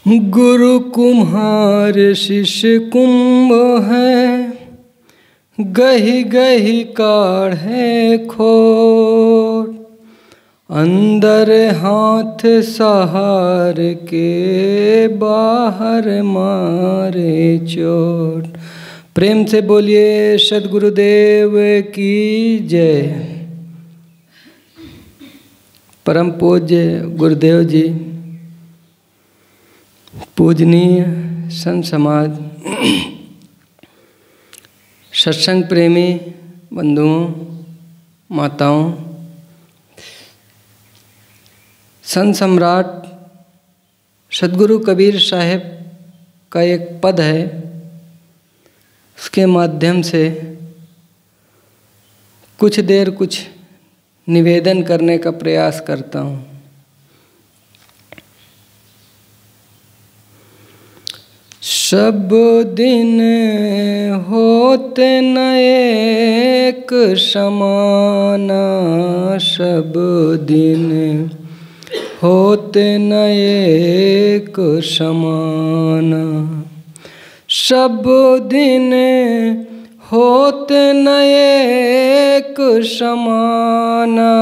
गुरु कुम्हार शिष्य कुंभ है, गही गही काढ़े खोट, अंदर हाथ सहार के बाहर मारे चोट। प्रेम से बोलिए सद्गुरुदेव की जय। परम पूज्य गुरुदेव जी, पूजनीय संत समाज, सत्संग प्रेमी बंधुओं, माताओं, संत सम्राट सद्गुरु कबीर साहब का एक पद है, उसके माध्यम से कुछ देर कुछ निवेदन करने का प्रयास करता हूँ। सब दिन होते न एक समाना, सब दिन होते न एक समाना, सब दिन होते न एक समाना,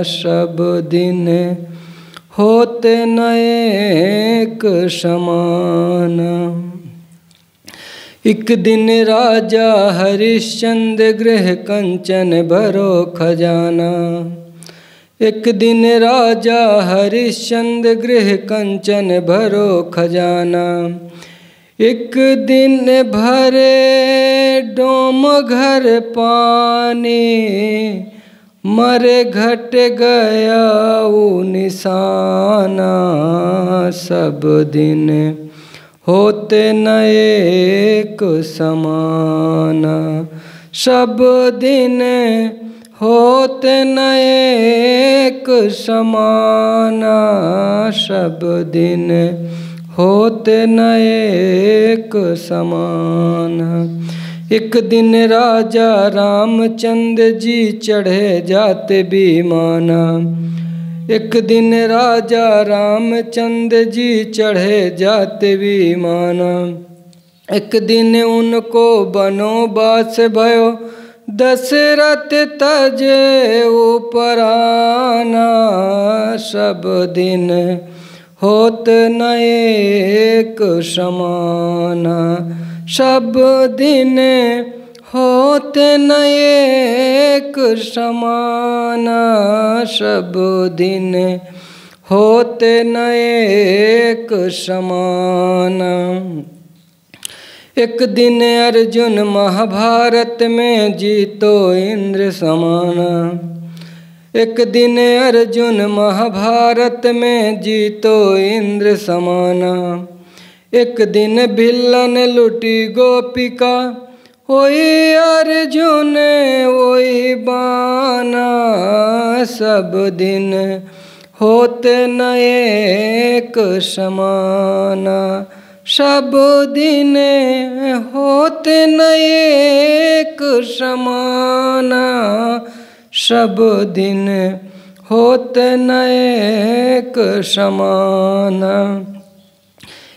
सब दिन होते न एक समाना। एक दिन राजा हरिश्चंद्र गृह कंचन भरो खजाना, एक दिन राजा हरिश्चंद्र गृह कंचन भरो खजाना, एक दिन भरे डोम घर पानी, मरे घट गया वो निशाना, सब दिन होते न एक समाना, सब दिन होते न एक समाना, सब दिन होते न एक समाना। एक दिन राजा रामचंद्र जी चढ़े जाते विमाना, एक दिन राजा रामचंद्र जी चढ़े जाते विमाना, एक दिन उनको बनोबास भयो, दशरथ तजे उपराना, सब दिन होते न एक समाना, सब दिन होते न एक समाना, सब दिन होते न एक समाना। एक दिन अर्जुन महाभारत में जीतो इंद्र समाना, एक दिन अर्जुन महाभारत में जीतो इंद्र समाना, एक दिन भिल्लन लुटी गोपिका, वही अर्जुन वही बाना, सब दिन होते न एक समाना, सब दिन होते न एक समाना, सब दिन होते न एक समाना।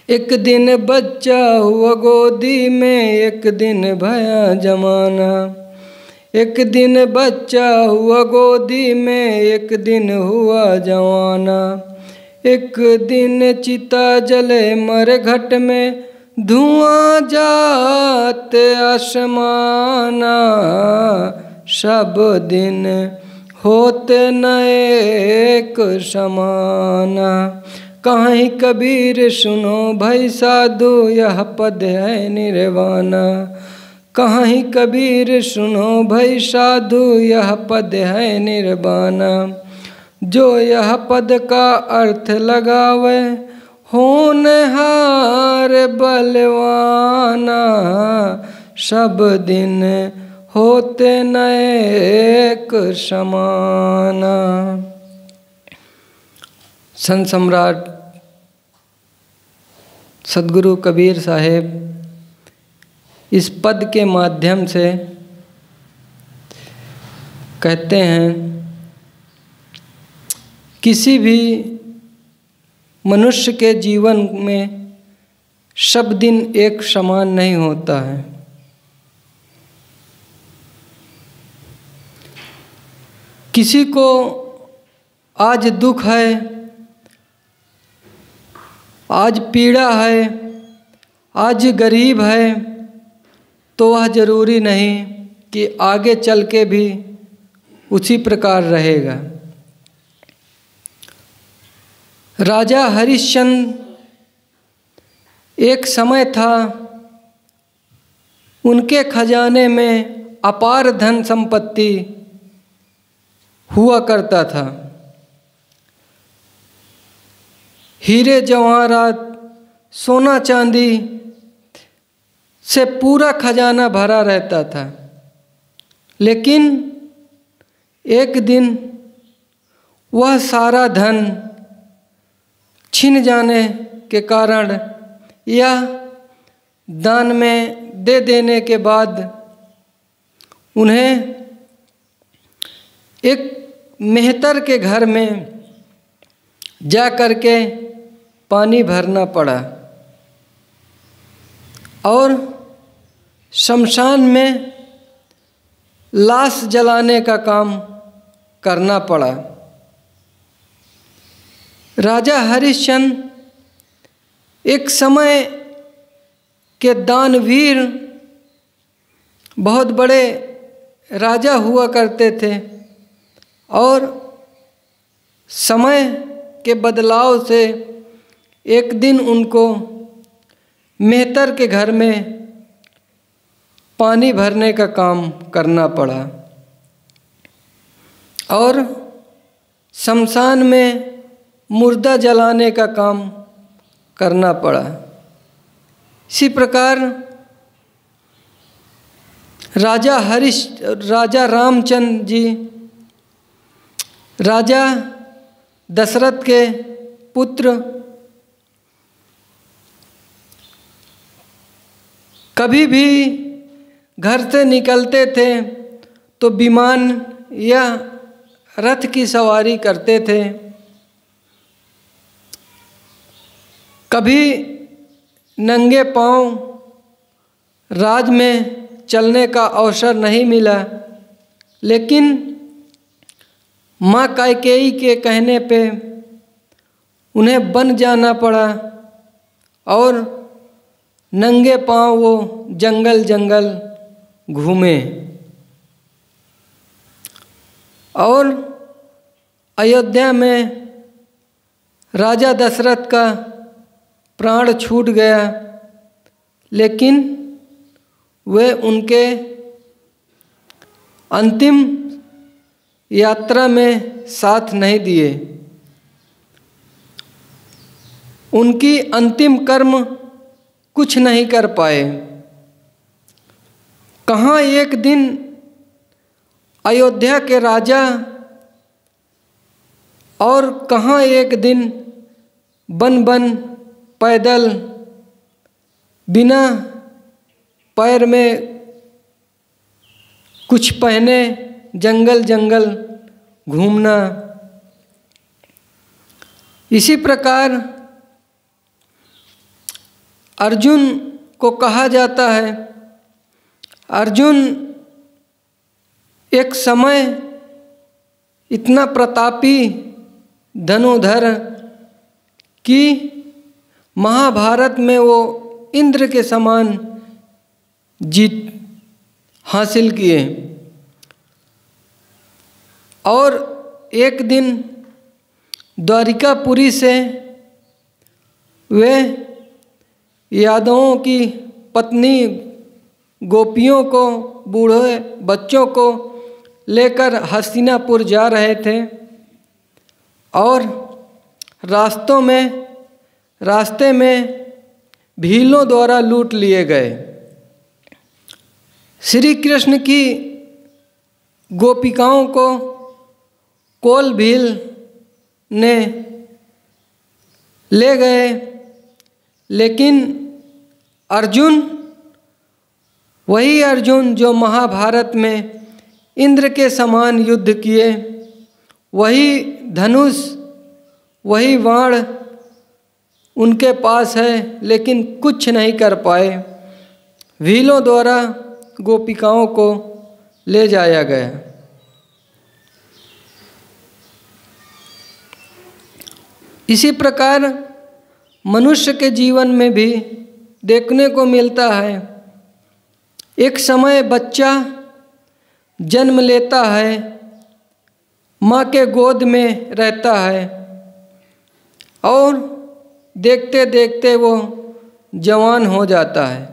एक दिन बच्चा हुआ गोदी में, एक दिन भया जमाना, एक दिन बच्चा हुआ गोदी में, एक दिन हुआ जवाना, एक दिन चिता जले मर घट में, धुआं जाते आसमाना, सब दिन होते न एक समाना। कहीं कबीर सुनो भाई साधु, यह पद है निर्वाणा, कहीं कबीर सुनो भाई साधु, यह पद है निर्वाणा, जो यह पद का अर्थ लगावे, होनहार बलवाना, सब दिन होते न एक समाना। संत सम्राट सद्गुरु कबीर साहेब इस पद के माध्यम से कहते हैं, किसी भी मनुष्य के जीवन में सब दिन एक समान नहीं होता है। किसी को आज दुख है, आज पीड़ा है, आज गरीब है, तो वह जरूरी नहीं कि आगे चल के भी उसी प्रकार रहेगा। राजा हरिश्चंद्र एक समय था, उनके खजाने में अपार धन संपत्ति हुआ करता था। हीरे जवाहरात, सोना चांदी से पूरा खजाना भरा रहता था। लेकिन एक दिन वह सारा धन छिन जाने के कारण या दान में दे देने के बाद उन्हें एक मेहतर के घर में जा कर के पानी भरना पड़ा और शमशान में लाश जलाने का काम करना पड़ा। राजा हरिश्चंद्र एक समय के दानवीर बहुत बड़े राजा हुआ करते थे और समय के बदलाव से एक दिन उनको मेहतर के घर में पानी भरने का काम करना पड़ा और शमशान में मुर्दा जलाने का काम करना पड़ा। इसी प्रकार राजा रामचंद्र जी राजा दशरथ के पुत्र कभी भी घर से निकलते थे तो विमान या रथ की सवारी करते थे। कभी नंगे पांव राज में चलने का अवसर नहीं मिला, लेकिन माँ कैकेयी के कहने पे उन्हें वन जाना पड़ा और नंगे पांव वो जंगल जंगल घूमे और अयोध्या में राजा दशरथ का प्राण छूट गया, लेकिन वे उनके अंतिम यात्रा में साथ नहीं दिए। उनकी अंतिम कर्म कुछ नहीं कर पाए। कहाँ एक दिन अयोध्या के राजा और कहाँ एक दिन बन बन पैदल बिना पैर में कुछ पहने जंगल जंगल घूमना। इसी प्रकार अर्जुन को कहा जाता है, अर्जुन एक समय इतना प्रतापी धनुर्धर कि महाभारत में वो इंद्र के समान जीत हासिल किए। और एक दिन द्वारिकापुरी से वे यादवों की पत्नी गोपियों को, बूढ़े बच्चों को लेकर हस्तिनापुर जा रहे थे और रास्ते में भीलों द्वारा लूट लिए गए। श्री कृष्ण की गोपिकाओं को कोल भील ने ले गए, लेकिन अर्जुन, वही अर्जुन जो महाभारत में इंद्र के समान युद्ध किए, वही धनुष, वही बाण उनके पास है लेकिन कुछ नहीं कर पाए। व्हीलों द्वारा गोपिकाओं को ले जाया गया। इसी प्रकार मनुष्य के जीवन में भी देखने को मिलता है। एक समय बच्चा जन्म लेता है, माँ के गोद में रहता है और देखते देखते वो जवान हो जाता है।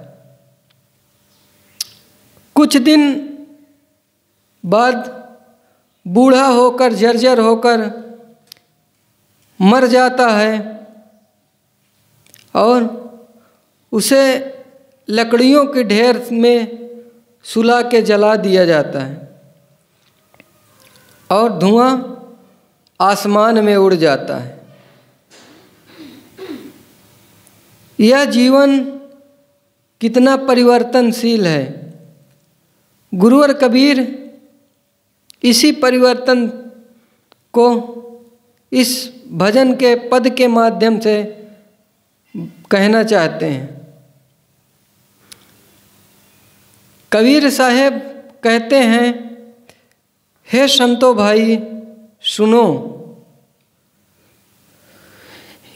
कुछ दिन बाद बूढ़ा होकर जर्जर होकर मर जाता है और उसे लकड़ियों के ढेर में सुला के जला दिया जाता है और धुआं आसमान में उड़ जाता है। यह जीवन कितना परिवर्तनशील है। गुरुवर कबीर इसी परिवर्तन को इस भजन के पद के माध्यम से कहना चाहते हैं। कबीर साहब कहते हैं, हे संतो भाई सुनो,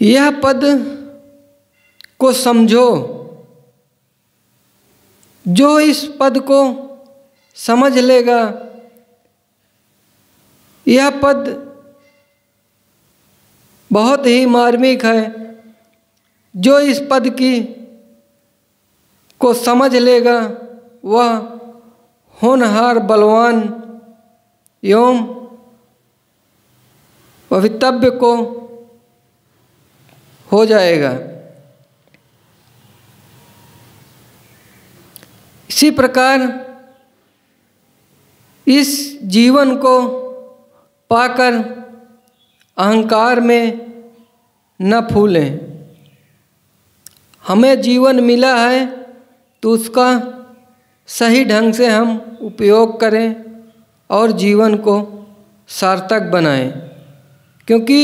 यह पद को समझो। जो इस पद को समझ लेगा, यह पद बहुत ही मार्मिक है। जो इस पद को समझ लेगा वह होनहार, बलवान एवं भवितव्य को हो जाएगा। इसी प्रकार इस जीवन को पाकर अहंकार में न फूलें। हमें जीवन मिला है तो उसका सही ढंग से हम उपयोग करें और जीवन को सार्थक बनाएं। क्योंकि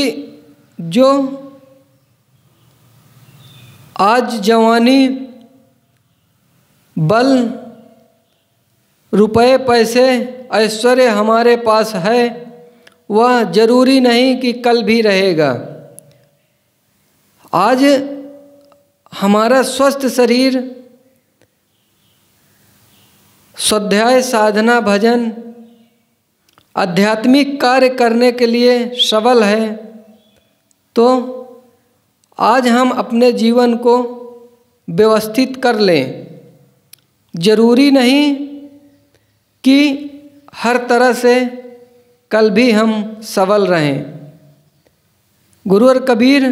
जो आज जवानी, बल, रुपए, पैसे, ऐश्वर्य हमारे पास है, वह जरूरी नहीं कि कल भी रहेगा। आज हमारा स्वस्थ शरीर स्वाध्याय, साधना, भजन, आध्यात्मिक कार्य करने के लिए सबल है, तो आज हम अपने जीवन को व्यवस्थित कर लें। जरूरी नहीं कि हर तरह से कल भी हम सबल रहें। गुरुवर कबीर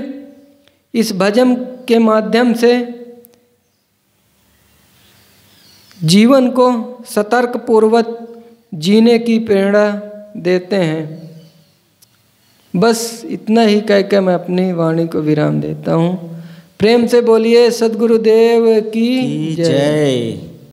इस भजन के माध्यम से जीवन को सतर्क पूर्वक जीने की प्रेरणा देते हैं। बस इतना ही कह के मैं अपनी वाणी को विराम देता हूँ। प्रेम से बोलिए सद्गुरुदेव की जय।